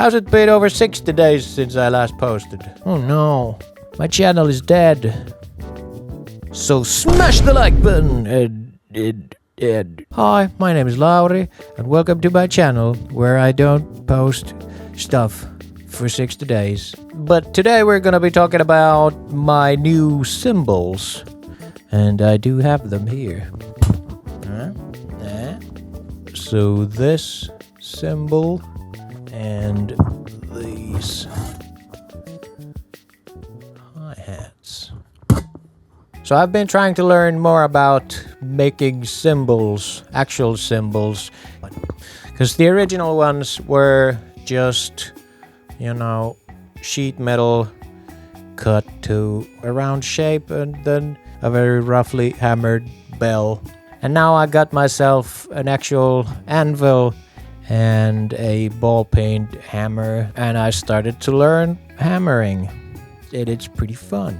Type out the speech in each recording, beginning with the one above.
How's it been over 60 days since I last posted? Oh no, my channel is dead. So smash the like button and hi, my name is Lauri and welcome to my channel where I don't post stuff for 60 days. But today we're gonna be talking about my new cymbals. And I do have them here. So this cymbal and these hi-hats. So I've been trying to learn more about making cymbals, actual cymbals, because the original ones were just, you know, sheet metal cut to a round shape and then a very roughly hammered bell. And now I got myself an actual anvil and a ball peen hammer, and I started to learn hammering. It's pretty fun.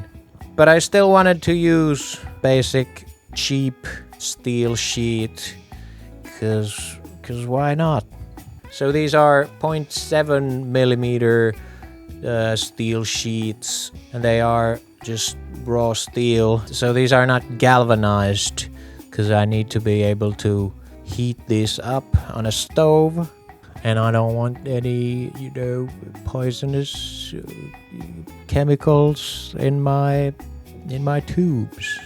But I still wanted to use basic cheap steel sheet, cause why not? So these are 0.7 millimeter steel sheets, and they are just raw steel. So these are not galvanized, because I need to be able to heat this up on a stove, and I don't want any, you know, poisonous chemicals in my tubes.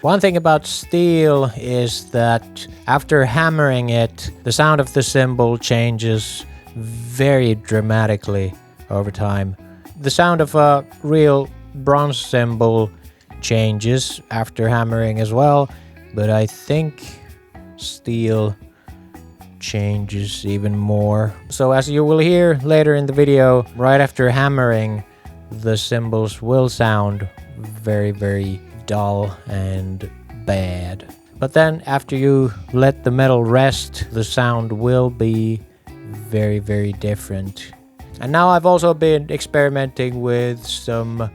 One thing about steel is that after hammering it, the sound of the cymbal changes very dramatically over time. The sound of a real bronze cymbal changes after hammering as well, but I think steel changes even more. So as you will hear later in the video, right after hammering, the cymbals will sound very, very dull and bad. But then after you let the metal rest, the sound will be very, very different. And now I've also been experimenting with some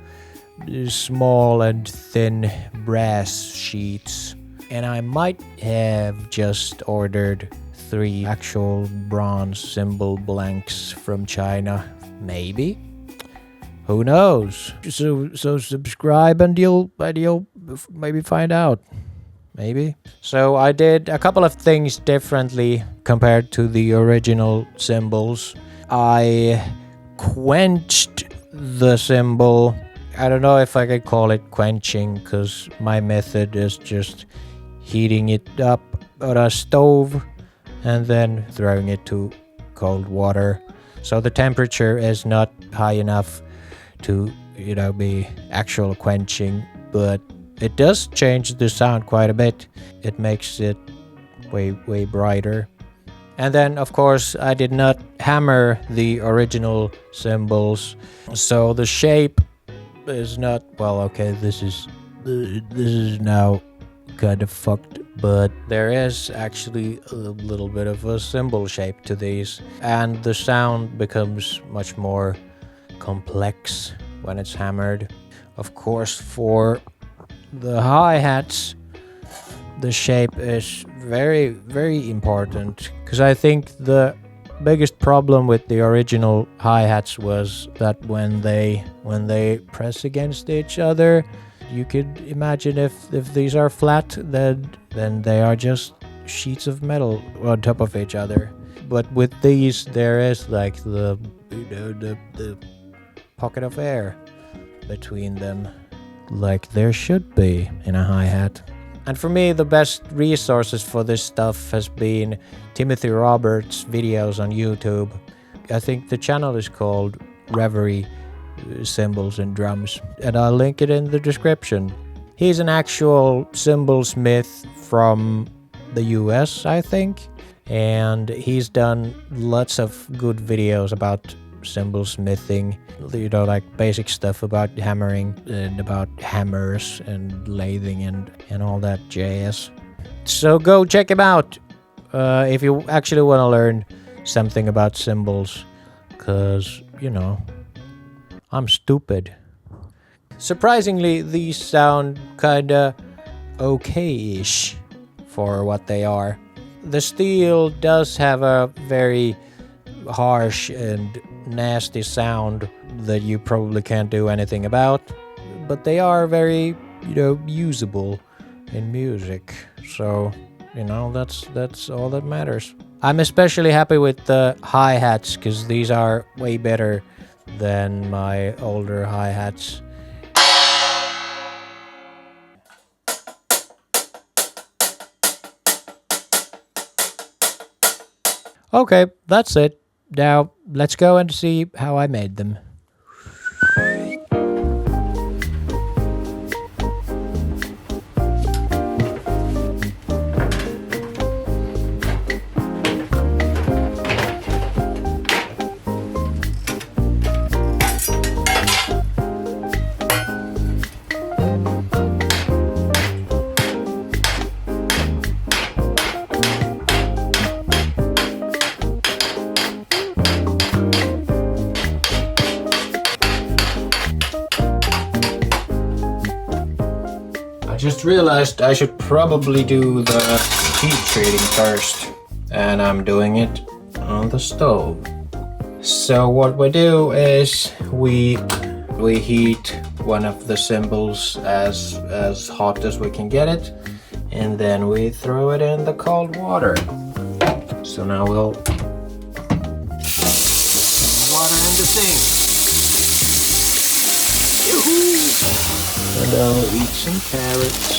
small and thin brass sheets. And I might have just ordered 3 actual bronze cymbal blanks from China. Maybe. Who knows? So subscribe and you'll maybe find out. Maybe. So I did a couple of things differently compared to the original cymbals. I quenched the cymbal. I don't know if I could call it quenching, because my method is just heating it up on a stove and then throwing it to cold water. So the temperature is not high enough to, you know, be actual quenching, but it does change the sound quite a bit. It makes it way brighter. And then of course I did not hammer the original cymbals, so the shape is not, well, okay, this is now kind of fucked, but there is actually a little bit of a cymbal shape to these, and the sound becomes much more complex when it's hammered. Of course, for the hi-hats, the shape is very, very important, because I think the biggest problem with the original hi-hats was that when they press against each other, you could imagine if these are flat, then they are just sheets of metal on top of each other. But with these, there is like the pocket of air between them, like there should be in a hi-hat. And for me, the best resources for this stuff has been Timothy Roberts' videos on YouTube. I think the channel is called Reverie Cymbals and Drums, and I'll link it in the description. He's an actual cymbal smith from the US, I think, and he's done lots of good videos about cymbal smithing, you know, like basic stuff about hammering and about hammers and lathing and all that jazz. So go check him out if you actually want to learn something about cymbals, because, you know, I'm stupid. Surprisingly, these sound kinda okay-ish for what they are. The steel does have a very harsh and nasty sound that you probably can't do anything about, but they are very, usable in music. So, that's all that matters. I'm especially happy with the hi-hats because these are way better than my older hi-hats. Okay, that's it. Now, let's go and see how I made them. Just realized I should probably do the heat treating first, and I'm doing it on the stove. So what we do is we heat one of the cymbals as hot as we can get it, and then we throw it in the cold water. So now we'll put water in the sink. Yoo-hoo! And I'll eat some carrots.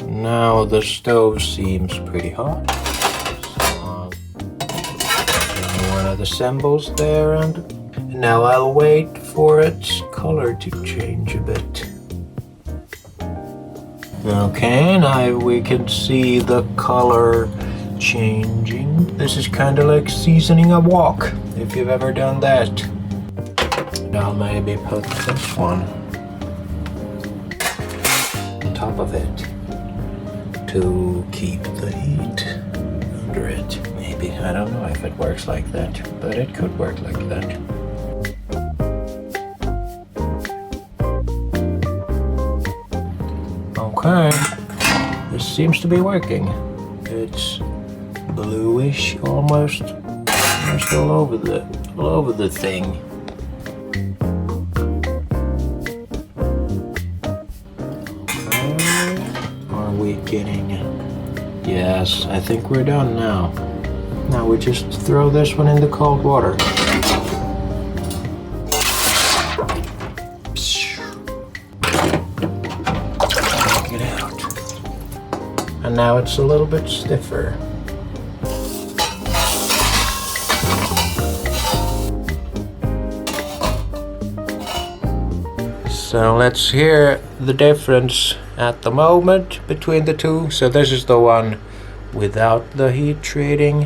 Now the stove seems pretty hot. So I'll one of the cymbals there, and now I'll wait for its color to change a bit. Okay, now we can see the color changing. This is kind of like seasoning a wok, if you've ever done that. I'll maybe put this one on top of it to keep the heat under it. Maybe, I don't know if it works like that, but it could work like that. Okay, this seems to be working. It's bluish almost all over the thing. Yes, I think we're done now. Now we just throw this one in the cold water. Take it out. And now it's a little bit stiffer. So let's hear the difference at the moment between the two. So this is the one without the heat treating.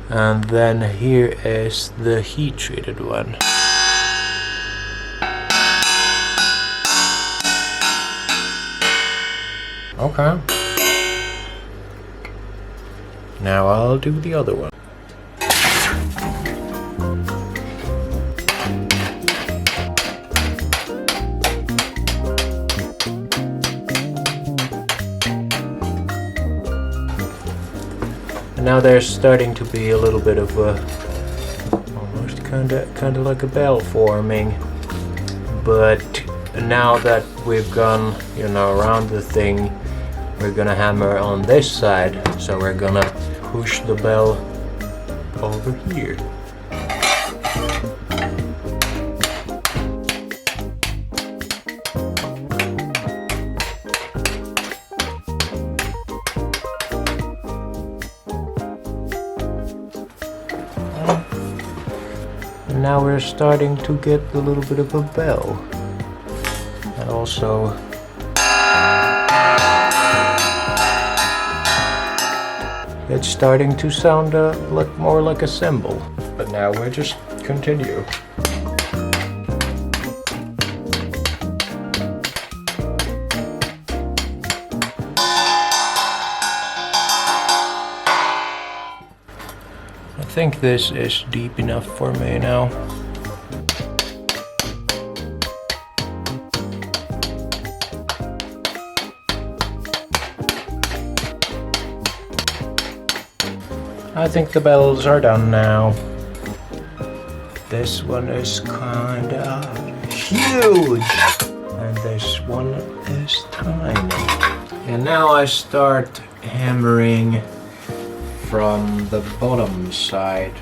And then here is the heat treated one. Okay. Now I'll do the other one. Now there's starting to be a little bit of a, almost kind of like a bell forming, but now that we've gone, around the thing, we're gonna hammer on this side, so we're gonna push the bell over here. Now we're starting to get a little bit of a bell, and also it's starting to sound more like a cymbal. But now we'll just continue. I think this is deep enough for me now. I think the bells are done now. This one is kinda huge, and this one is tiny. And now I start hammering from the bottom side.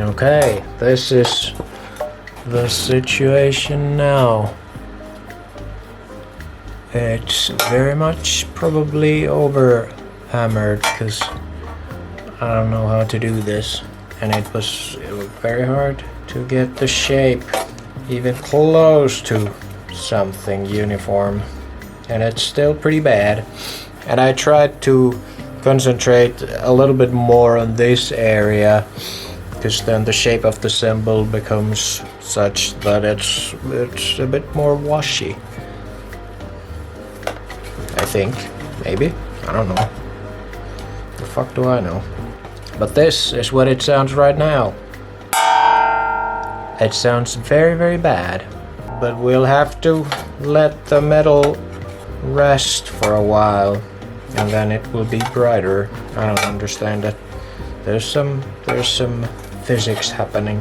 Okay, this is the situation now. It's very much probably over hammered because I don't know how to do this, and it was very hard to get the shape even close to something uniform, and it's still pretty bad. And I tried to concentrate a little bit more on this area, because then the shape of the cymbal becomes such that it's a bit more washy. I think, maybe, I don't know. The fuck do I know? But this is what it sounds right now. It sounds very, very bad. But we'll have to let the metal rest for a while, and then it will be brighter. I don't understand it. There's some physics happening.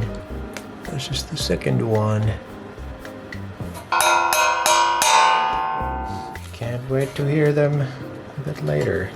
This is the second one. Can't wait to hear them a bit later.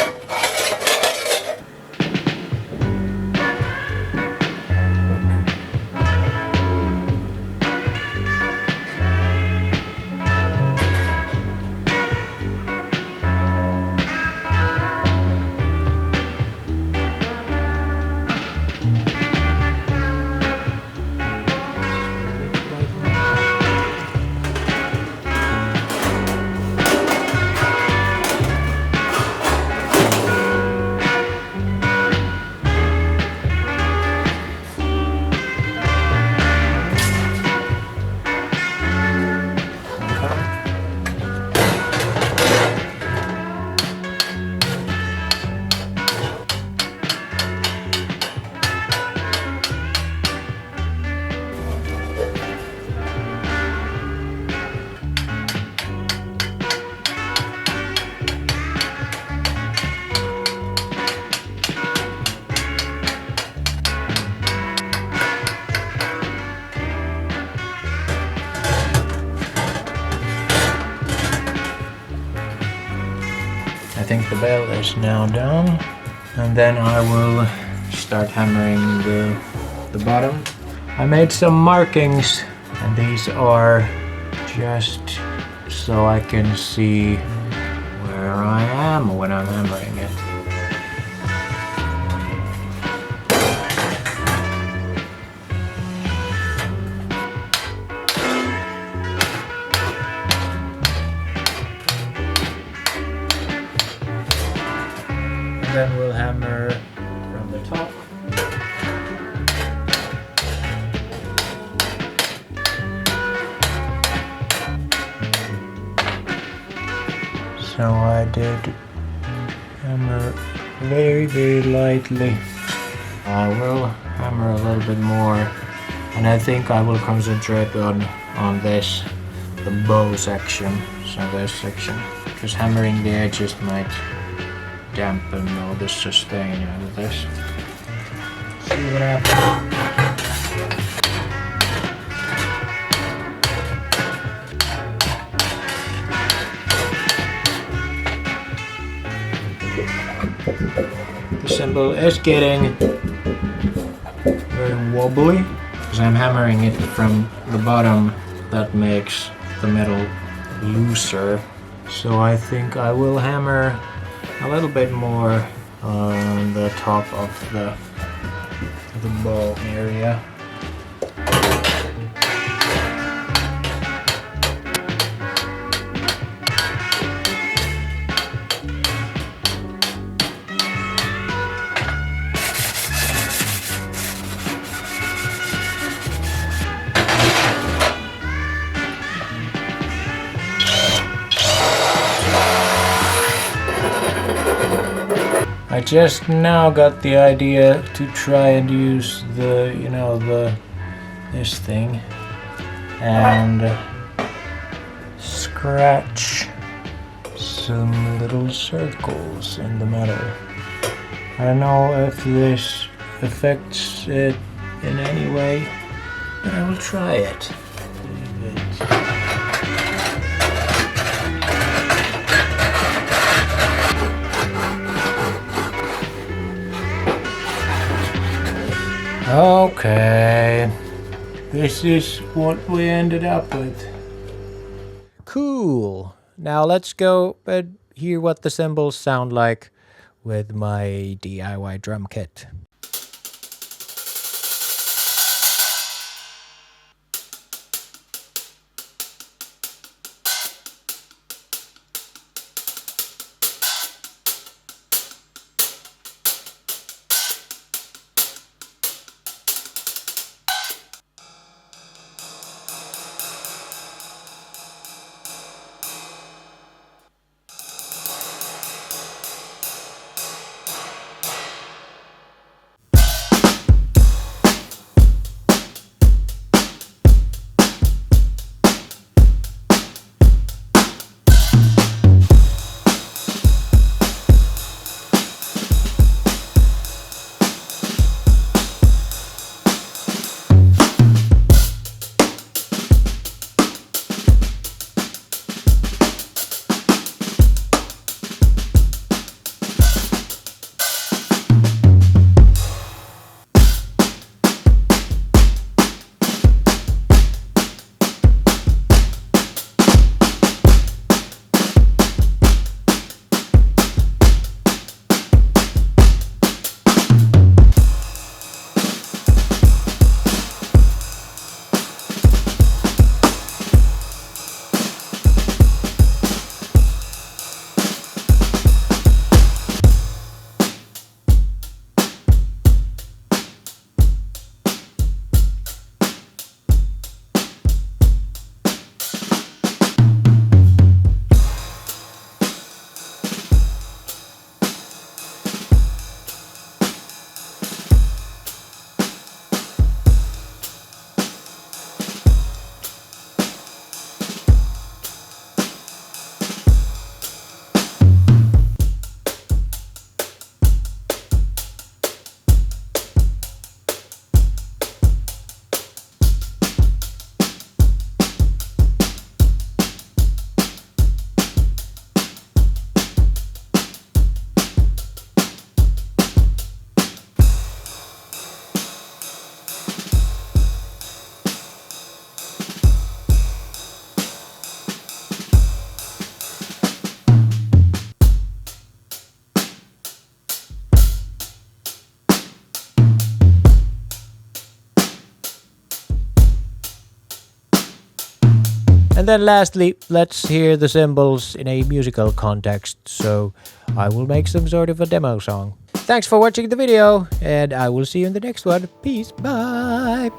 I think the bell is now done, and then I will start hammering the bottom. I made some markings, and these are just so I can see where I am when I'm hammering it. Then we'll hammer from the top. So I did hammer very, very lightly. I will hammer a little bit more, and I think I will concentrate on this, the bow section, so this section, because hammering the edges might dampen all the sustain out of this. See what happens. The cymbal is getting very wobbly because I'm hammering it from the bottom that makes the metal looser. So I think I will hammer a little bit more on the top of the bow area. I just now got the idea to try and use this thing and scratch some little circles in the metal. I don't know if this affects it in any way, but I will try it. Okay, this is what we ended up with. Cool. Now let's go and hear what the cymbals sound like with my DIY drum kit. And then lastly, let's hear the cymbals in a musical context, so I will make some sort of a demo song. Thanks for watching the video, and I will see you in the next one. Peace, bye!